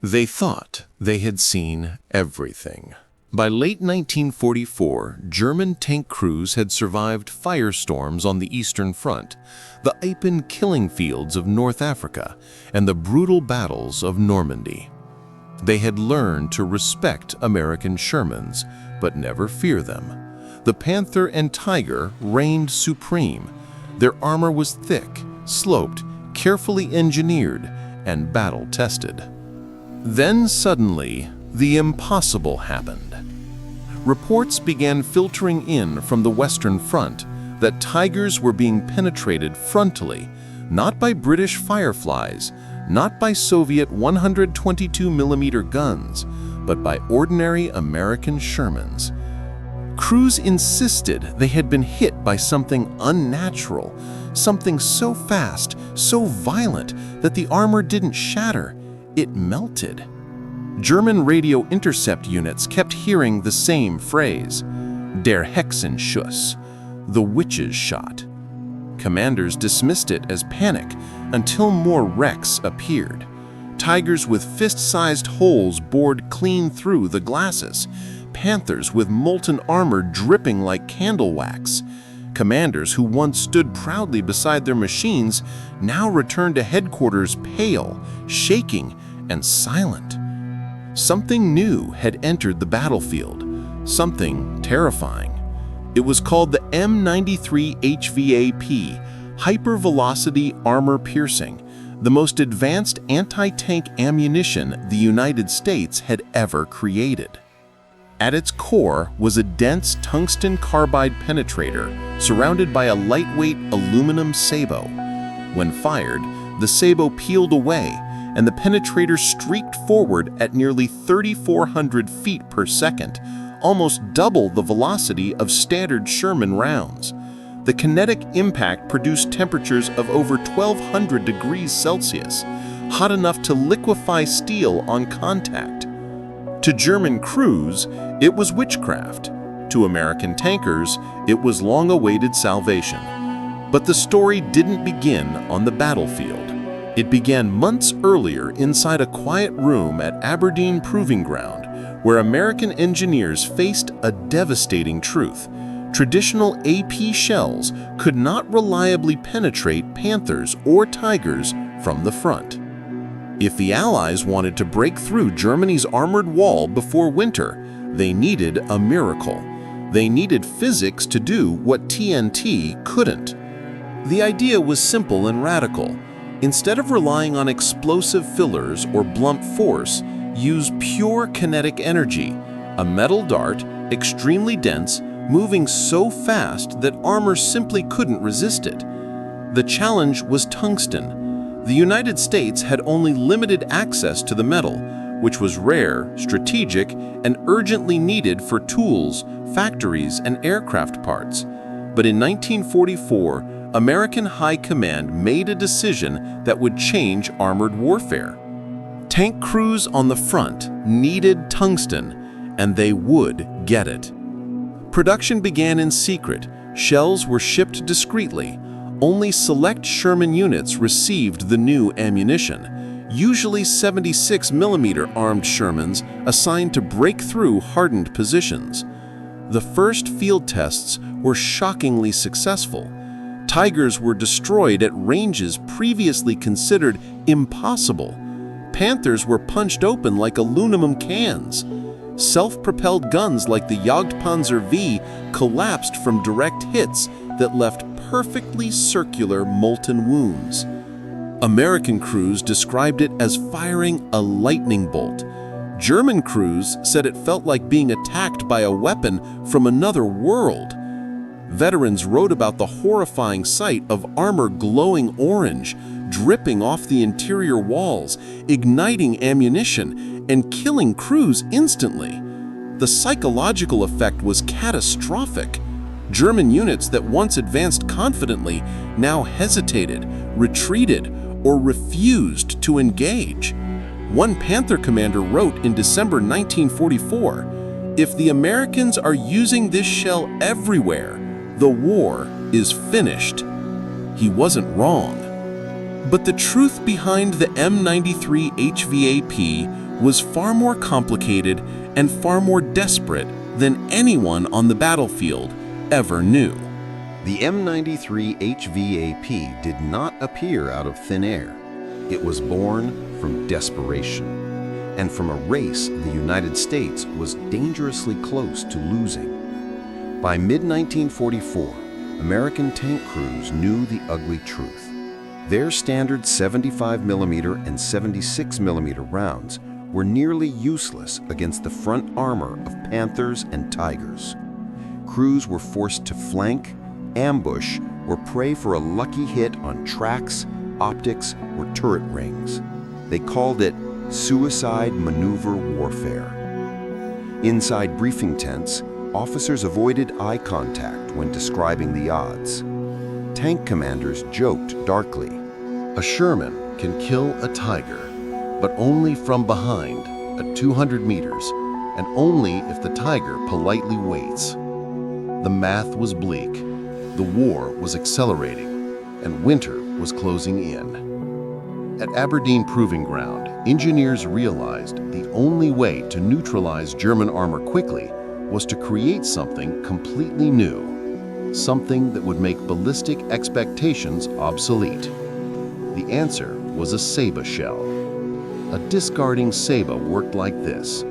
They thought they had seen everything. By late 1944, German tank crews had survived firestorms on the Eastern Front, the Ypres killing fields of North Africa, and the brutal battles of Normandy. They had learned to respect American Shermans, but never fear them. The Panther and Tiger reigned supreme. Their armor was thick, sloped, carefully engineered, and battle-tested. Then suddenly, the impossible happened. Reports began filtering in from the Western Front that Tigers were being penetrated frontally, not by British Fireflies, not by Soviet 122mm guns, but by ordinary American Shermans. Crews insisted they had been hit by something unnatural, something so fast, so violent that the armor didn't shatter, it melted. German radio intercept units kept hearing the same phrase, der Hexenschuss, the witch's shot. Commanders dismissed it as panic until more wrecks appeared. Tigers with fist-sized holes bored clean through the glasses, Panthers with molten armor dripping like candle wax. Commanders who once stood proudly beside their machines now returned to headquarters pale, shaking, and silent. Something new had entered the battlefield, something terrifying. It was called the M93 HVAP, Hypervelocity Armor Piercing, the most advanced anti-tank ammunition the United States had ever created. At its core was a dense tungsten carbide penetrator surrounded by a lightweight aluminum sabot. When fired, the sabot peeled away, and the penetrator streaked forward at nearly 3,400 feet per second, almost double the velocity of standard Sherman rounds. The kinetic impact produced temperatures of over 1,200 degrees Celsius, hot enough to liquefy steel on contact. To German crews, it was witchcraft. To American tankers, it was long-awaited salvation. But the story didn't begin on the battlefield. It began months earlier inside a quiet room at Aberdeen Proving Ground, where American engineers faced a devastating truth. Traditional AP shells could not reliably penetrate Panthers or Tigers from the front. If the Allies wanted to break through Germany's armored wall before winter, they needed a miracle. They needed physics to do what TNT couldn't. The idea was simple and radical. Instead of relying on explosive fillers or blunt force, use pure kinetic energy, a metal dart, extremely dense, moving so fast that armor simply couldn't resist it. The challenge was tungsten. The United States had only limited access to the metal, which was rare, strategic, and urgently needed for tools, factories, and aircraft parts. But in 1944, American High Command made a decision that would change armored warfare. Tank crews on the front needed tungsten, and they would get it. Production began in secret. Shells were shipped discreetly. Only select Sherman units received the new ammunition, usually 76mm armed Shermans assigned to break through hardened positions. The first field tests were shockingly successful. Tigers were destroyed at ranges previously considered impossible. Panthers were punched open like aluminum cans. Self-propelled guns like the Jagdpanzer V collapsed from direct hits that left perfectly circular molten wounds. American crews described it as firing a lightning bolt. German crews said it felt like being attacked by a weapon from another world. Veterans wrote about the horrifying sight of armor glowing orange, dripping off the interior walls, igniting ammunition, and killing crews instantly. The psychological effect was catastrophic. German units that once advanced confidently now hesitated, retreated, or refused to engage. One Panther commander wrote in December 1944, "If the Americans are using this shell everywhere, the war is finished." He wasn't wrong. But the truth behind the M93 HVAP was far more complicated and far more desperate than anyone on the battlefield ever knew. The M93 HVAP did not appear out of thin air. It was born from desperation, and from a race the United States was dangerously close to losing. By mid-1944, American tank crews knew the ugly truth. Their standard 75mm and 76mm rounds were nearly useless against the front armor of Panthers and Tigers. Crews were forced to flank, ambush, or pray for a lucky hit on tracks, optics, or turret rings. They called it suicide maneuver warfare. Inside briefing tents, officers avoided eye contact when describing the odds. Tank commanders joked darkly. A Sherman can kill a Tiger, but only from behind at 200 meters, and only if the Tiger politely waits. The math was bleak, the war was accelerating, and winter was closing in. At Aberdeen Proving Ground, engineers realized the only way to neutralize German armor quickly was to create something completely new, something that would make ballistic expectations obsolete. The answer was a Saba shell. A discarding Saba worked like this.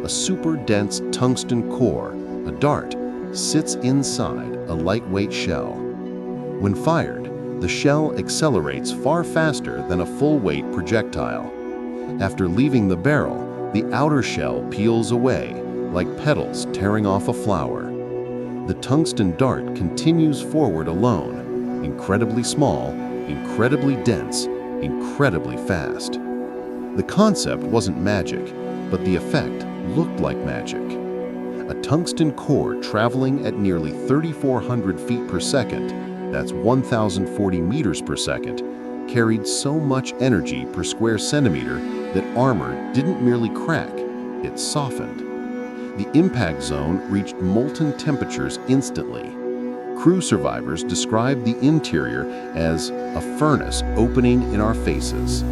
A super-dense tungsten core, a dart, sits inside a lightweight shell. When fired, the shell accelerates far faster than a full-weight projectile. After leaving the barrel, the outer shell peels away, like petals tearing off a flower. The tungsten dart continues forward alone, incredibly small, incredibly dense, incredibly fast. The concept wasn't magic, but the effect looked like magic. A tungsten core traveling at nearly 3,400 feet per second, that's 1,040 meters per second, carried so much energy per square centimeter that armor didn't merely crack, it softened. The impact zone reached molten temperatures instantly. Crew survivors described the interior as a furnace opening in our faces.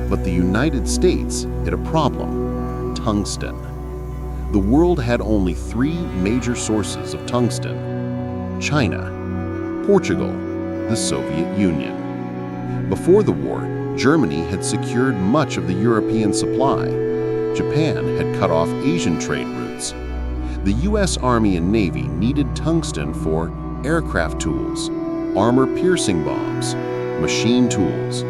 But the United States had a problem: tungsten. The world had only 3 major sources of tungsten: China, Portugal, the Soviet Union. Before the war, Germany had secured much of the European supply. Japan had cut off Asian trade routes. The U.S. Army and Navy needed tungsten for aircraft tools, armor-piercing bombs, machine tools,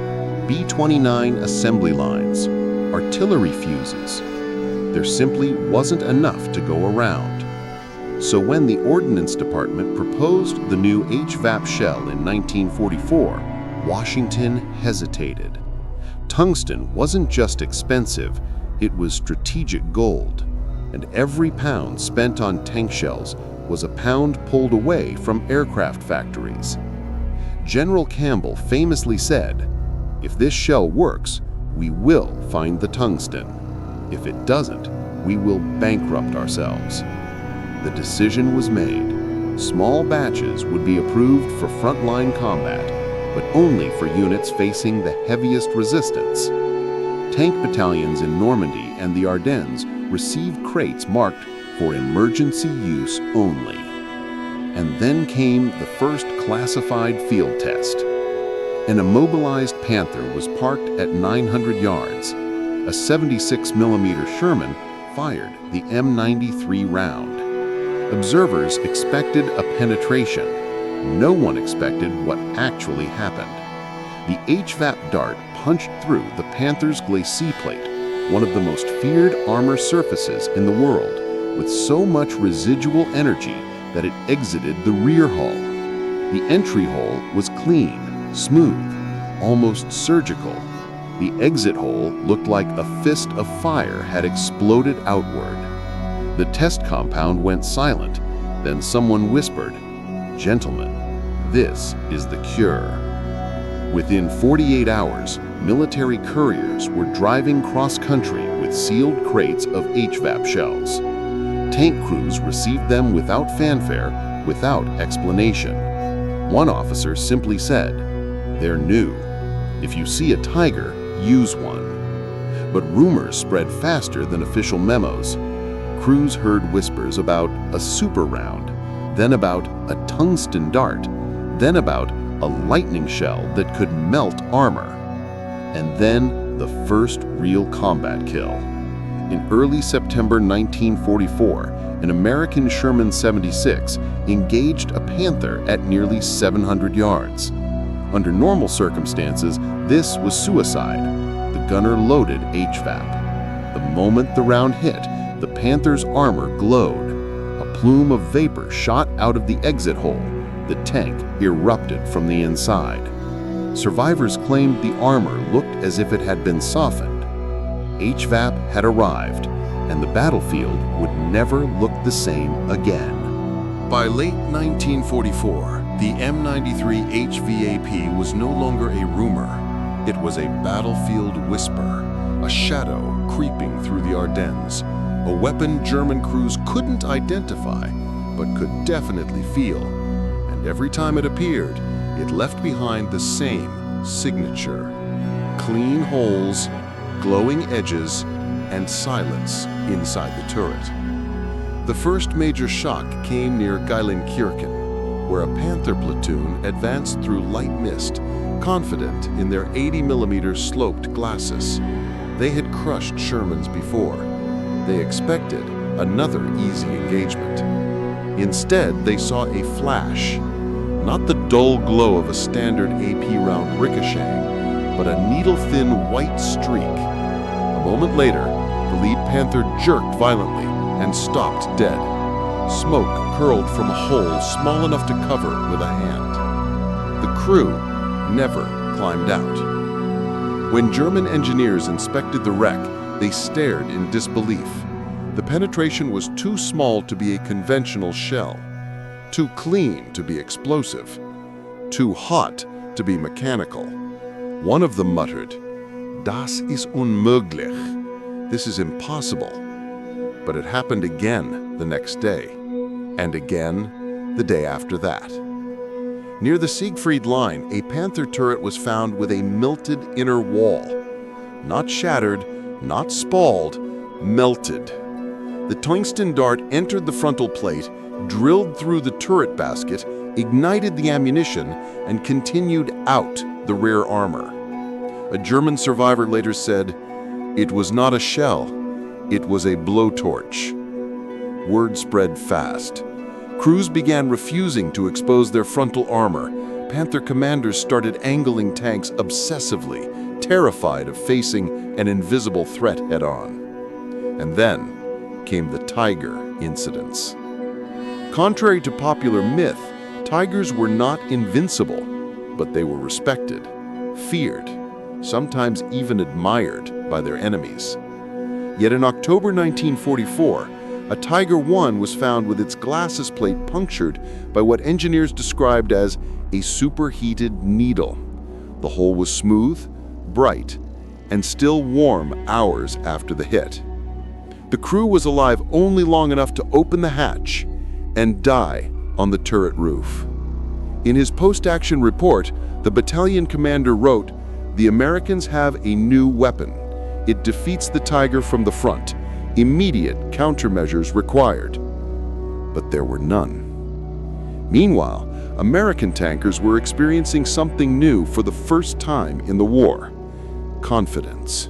B-29 assembly lines, artillery fuses. There simply wasn't enough to go around. So when the Ordnance Department proposed the new HVAP shell in 1944, Washington hesitated. Tungsten wasn't just expensive, it was strategic gold, and every pound spent on tank shells was a pound pulled away from aircraft factories. General Campbell famously said, "If this shell works, we will find the tungsten. If it doesn't, we will bankrupt ourselves." The decision was made. Small batches would be approved for frontline combat, but only for units facing the heaviest resistance. Tank battalions in Normandy and the Ardennes received crates marked for emergency use only. And then came the first classified field test. An immobilized Panther was parked at 900 yards. A 76mm Sherman fired the M93 round. Observers expected a penetration. No one expected what actually happened. The HVAP dart punched through the Panther's glacis plate, one of the most feared armor surfaces in the world, with so much residual energy that it exited the rear hull. The entry hole was clean, smooth, almost surgical. The exit hole looked like a fist of fire had exploded outward. The test compound went silent. Then someone whispered, "Gentlemen, this is the cure." Within 48 hours, military couriers were driving cross-country with sealed crates of HVAP shells. Tank crews received them without fanfare, without explanation. One officer simply said, "They're new. If you see a Tiger, use one." But rumors spread faster than official memos. Crews heard whispers about a super round, then about a tungsten dart, then about a lightning shell that could melt armor. And then the first real combat kill. In early September 1944, an American Sherman 76 engaged a Panther at nearly 700 yards. Under normal circumstances, this was suicide. The gunner loaded HVAP. The moment the round hit, the Panther's armor glowed. A plume of vapor shot out of the exit hole. The tank erupted from the inside. Survivors claimed the armor looked as if it had been softened. HVAP had arrived, and the battlefield would never look the same again. By late 1944, the M93 HVAP was no longer a rumor. It was a battlefield whisper, a shadow creeping through the Ardennes, a weapon German crews couldn't identify, but could definitely feel. And every time it appeared, it left behind the same signature: clean holes, glowing edges, and silence inside the turret. The first major shock came near Geilenkirchen, where a Panther platoon advanced through light mist, confident in their 80mm sloped glacis. They had crushed Shermans before. They expected another easy engagement. Instead, they saw a flash, not the dull glow of a standard AP round ricocheting, but a needle-thin white streak. A moment later, the lead Panther jerked violently and stopped dead. Smoke curled from a hole small enough to cover with a hand. The crew never climbed out. When German engineers inspected the wreck, they stared in disbelief. The penetration was too small to be a conventional shell, too clean to be explosive, too hot to be mechanical. One of them muttered, "Das ist unmöglich." This is impossible. But it happened again the next day, and again the day after that. Near the Siegfried Line, a Panther turret was found with a melted inner wall. Not shattered, not spalled, melted. The tungsten dart entered the frontal plate, drilled through the turret basket, ignited the ammunition, and continued out the rear armor. A German survivor later said, "It was not a shell, it was a blowtorch." Word spread fast. Crews began refusing to expose their frontal armor. Panther commanders started angling tanks obsessively, terrified of facing an invisible threat head-on. And then came the Tiger incidents. Contrary to popular myth, Tigers were not invincible, but they were respected, feared, sometimes even admired by their enemies. Yet in October 1944, a Tiger I was found with its glacis plate punctured by what engineers described as a superheated needle. The hole was smooth, bright, and still warm hours after the hit. The crew was alive only long enough to open the hatch and die on the turret roof. In his post-action report, the battalion commander wrote, "The Americans have a new weapon. It defeats the Tiger from the front. Immediate countermeasures required." But there were none. Meanwhile, American tankers were experiencing something new for the first time in the war: confidence.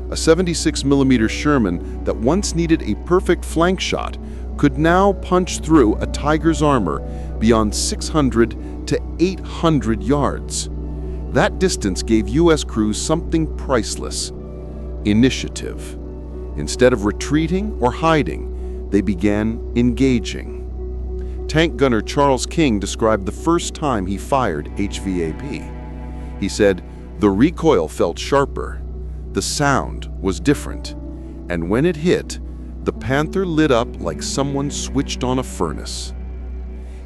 A 76mm Sherman that once needed a perfect flank shot could now punch through a Tiger's armor beyond 600 to 800 yards. That distance gave U.S. crews something priceless: initiative. Instead of retreating or hiding, they began engaging. Tank gunner Charles King described the first time he fired HVAP. He said, "The recoil felt sharper, the sound was different, and when it hit, the Panther lit up like someone switched on a furnace."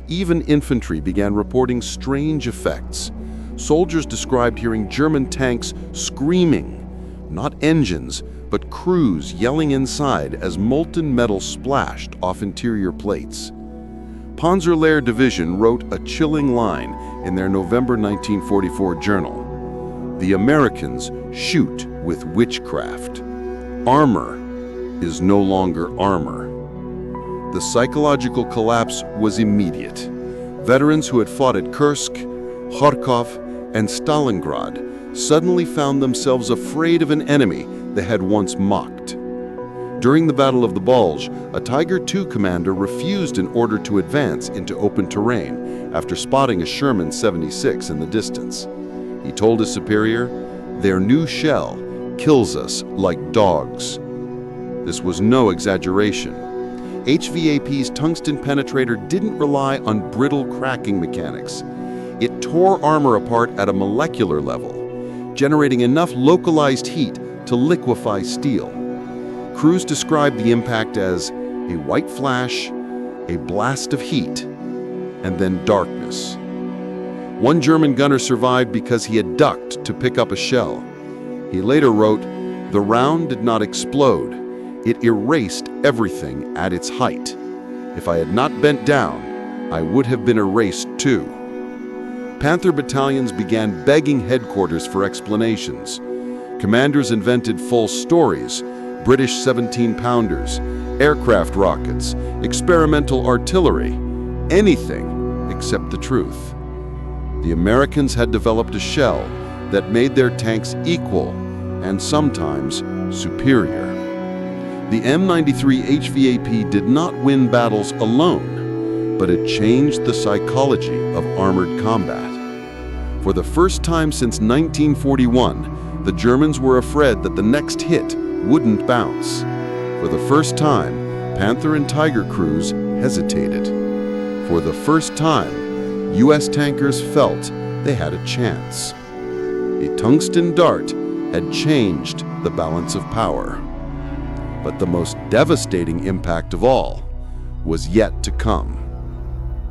Even infantry began reporting strange effects. Soldiers described hearing German tanks screaming, not engines, but crews yelling inside as molten metal splashed off interior plates. Panzerlehr Division wrote a chilling line in their November 1944 journal: "The Americans shoot with witchcraft. Armor is no longer armor. The psychological collapse was immediate. Veterans who had fought at Kursk, Kharkov, and Stalingrad suddenly found themselves afraid of an enemy they had once mocked. During the Battle of the Bulge, a Tiger II commander refused an order to advance into open terrain after spotting a Sherman 76 in the distance. He told his superior, "Their new shell kills us like dogs." This was no exaggeration. HVAP's tungsten penetrator didn't rely on brittle cracking mechanics. It tore armor apart at a molecular level, generating enough localized heat to liquefy steel. Crews described the impact as a white flash, a blast of heat, and then darkness. One German gunner survived because he had ducked to pick up a shell. He later wrote, "The round did not explode. It erased everything at its height. If I had not bent down, I would have been erased too." Panther battalions began begging headquarters for explanations. Commanders invented false stories, British 17-pounders, aircraft rockets, experimental artillery, anything except the truth. The Americans had developed a shell that made their tanks equal and sometimes superior. The M93 HVAP did not win battles alone, but it changed the psychology of armored combat. For the first time since 1941, the Germans were afraid that the next hit wouldn't bounce. For the first time, Panther and Tiger crews hesitated. For the first time, U.S. tankers felt they had a chance. A tungsten dart had changed the balance of power. But the most devastating impact of all was yet to come.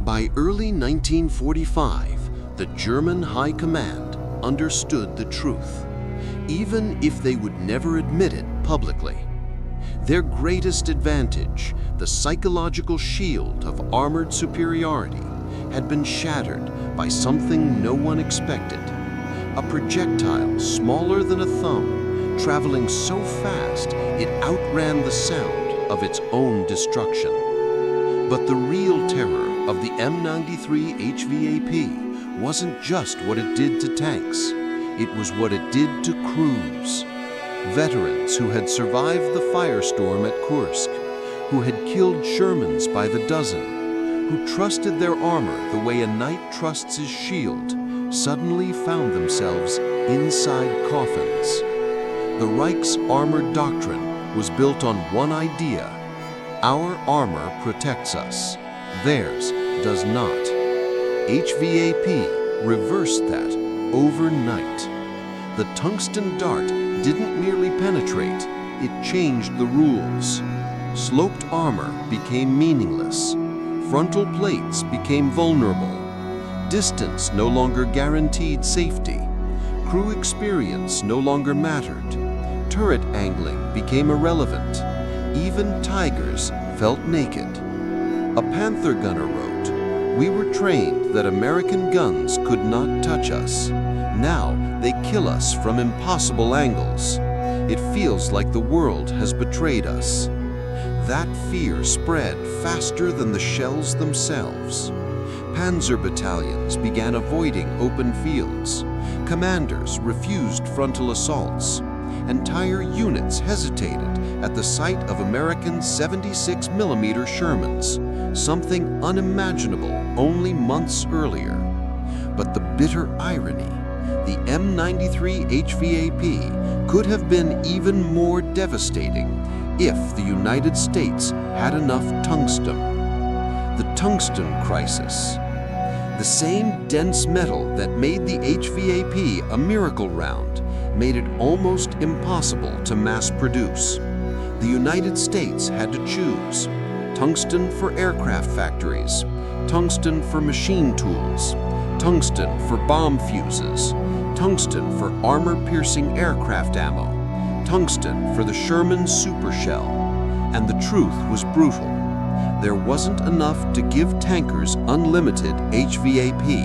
By early 1945, the German High Command understood the truth, even if they would never admit it publicly. Their greatest advantage, the psychological shield of armored superiority, had been shattered by something no one expected. A projectile smaller than a thumb, traveling so fast it outran the sound of its own destruction. But the real terror of the M93 HVAP wasn't just what it did to tanks, it was what it did to crews. Veterans who had survived the firestorm at Kursk, who had killed Shermans by the dozen, who trusted their armor the way a knight trusts his shield, suddenly found themselves inside coffins. The Reich's armored doctrine was built on one idea: our armor protects us, theirs does not. HVAP reversed that overnight. The tungsten dart didn't merely penetrate, it changed the rules. Sloped armor became meaningless. Frontal plates became vulnerable. Distance no longer guaranteed safety. Crew experience no longer mattered. Turret angling became irrelevant. Even Tigers felt naked. A Panther gunner wrote, "We were trained that American guns could not touch us. Now they kill us from impossible angles. It feels like the world has betrayed us." That fear spread faster than the shells themselves. Panzer battalions began avoiding open fields. Commanders refused frontal assaults. Entire units hesitated at the sight of American 76mm Shermans, something unimaginable only months earlier. But the bitter irony, the M93 HVAP could have been even more devastating if the United States had enough tungsten. The tungsten crisis. The same dense metal that made the HVAP a miracle round made it almost impossible to mass produce. The United States had to choose: tungsten for aircraft factories, tungsten for machine tools, tungsten for bomb fuses, tungsten for armor-piercing aircraft ammo, tungsten for the Sherman supershell. And the truth was brutal. There wasn't enough to give tankers unlimited HVAP.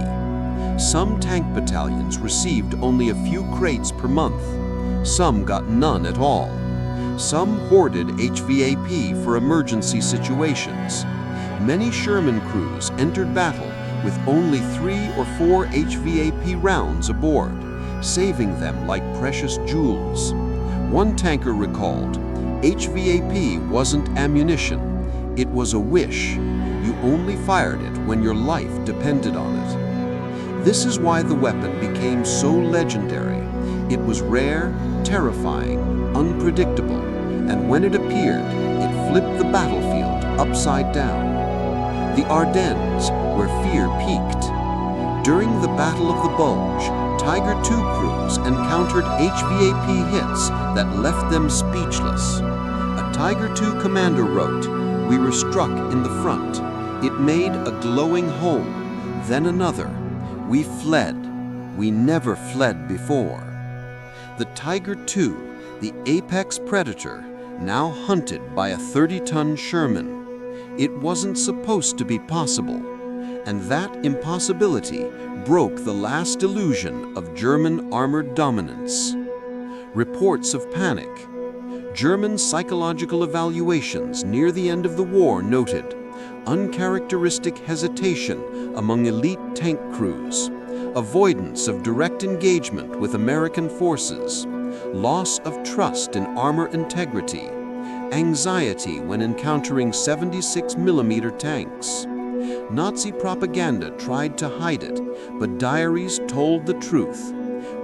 Some tank battalions received only a few crates per month. Some got none at all. Some hoarded HVAP for emergency situations. Many Sherman crews entered battle with only 3 or 4 HVAP rounds aboard, saving them like precious jewels. One tanker recalled, "HVAP wasn't ammunition, it was a wish. You only fired it when your life depended on it." This is why the weapon became so legendary. It was rare, terrifying, unpredictable, and when it appeared, it flipped the battlefield upside down. The Ardennes, where fear peaked. During the Battle of the Bulge, Tiger II crews encountered HVAP hits that left them speechless. A Tiger II commander wrote, "We were struck in the front. It made a glowing home, then another. We fled. We never fled before." The Tiger II, the apex predator, now hunted by a 30-ton Sherman. It wasn't supposed to be possible, and that impossibility broke the last illusion of German armored dominance. Reports of panic. German psychological evaluations near the end of the war noted uncharacteristic hesitation among elite tank crews, avoidance of direct engagement with American forces, loss of trust in armor integrity, anxiety when encountering 76mm tanks. Nazi propaganda tried to hide it, but diaries told the truth.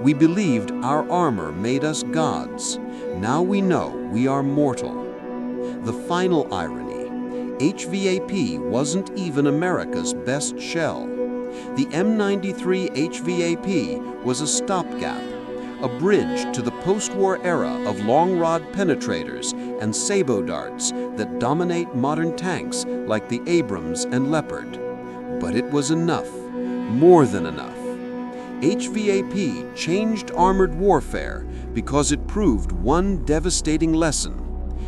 "We believed our armor made us gods. Now we know we are mortal." The final irony, HVAP wasn't even America's best shell. The M93 HVAP was a stopgap, a bridge to the post-war era of long-rod penetrators and sabot darts that dominate modern tanks like the Abrams and Leopard. But it was enough, more than enough. HVAP changed armored warfare because it proved one devastating lesson.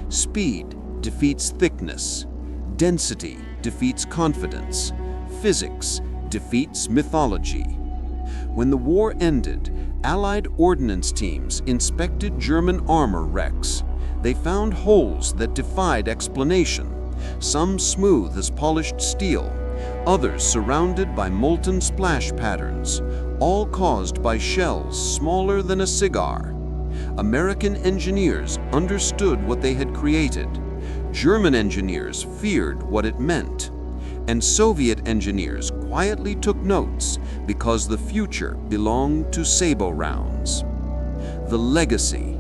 Speed defeats thickness. Density defeats confidence. Physics defeats mythology. When the war ended, Allied ordnance teams inspected German armor wrecks. They found holes that defied explanation, some smooth as polished steel, others surrounded by molten splash patterns, all caused by shells smaller than a cigar. American engineers understood what they had created. German engineers feared what it meant. And Soviet engineers quietly took notes because the future belonged to sabot rounds. The legacy.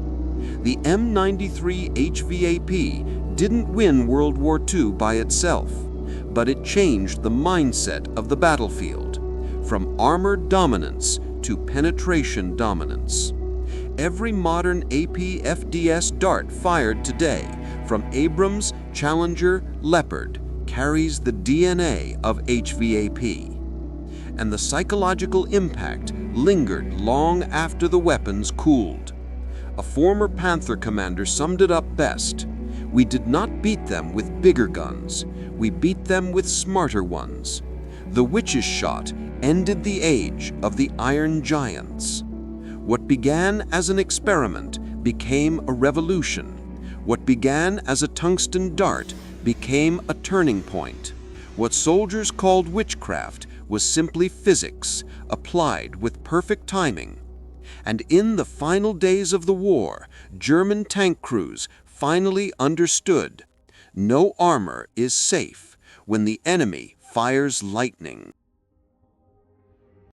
The M93 HVAP didn't win World War II by itself, but it changed the mindset of the battlefield, from armored dominance to penetration dominance. Every modern AP-FDS dart fired today, from Abrams, Challenger, Leopard, carries the DNA of HVAP. And the psychological impact lingered long after the weapons cooled. A former Panther commander summed it up best. "We did not beat them with bigger guns. We beat them with smarter ones." The witch's shot ended the age of the Iron Giants. What began as an experiment became a revolution. What began as a tungsten dart became a turning point. What soldiers called witchcraft was simply physics, applied with perfect timing. And in the final days of the war, German tank crews finally understood: no armor is safe when the enemy fires lightning.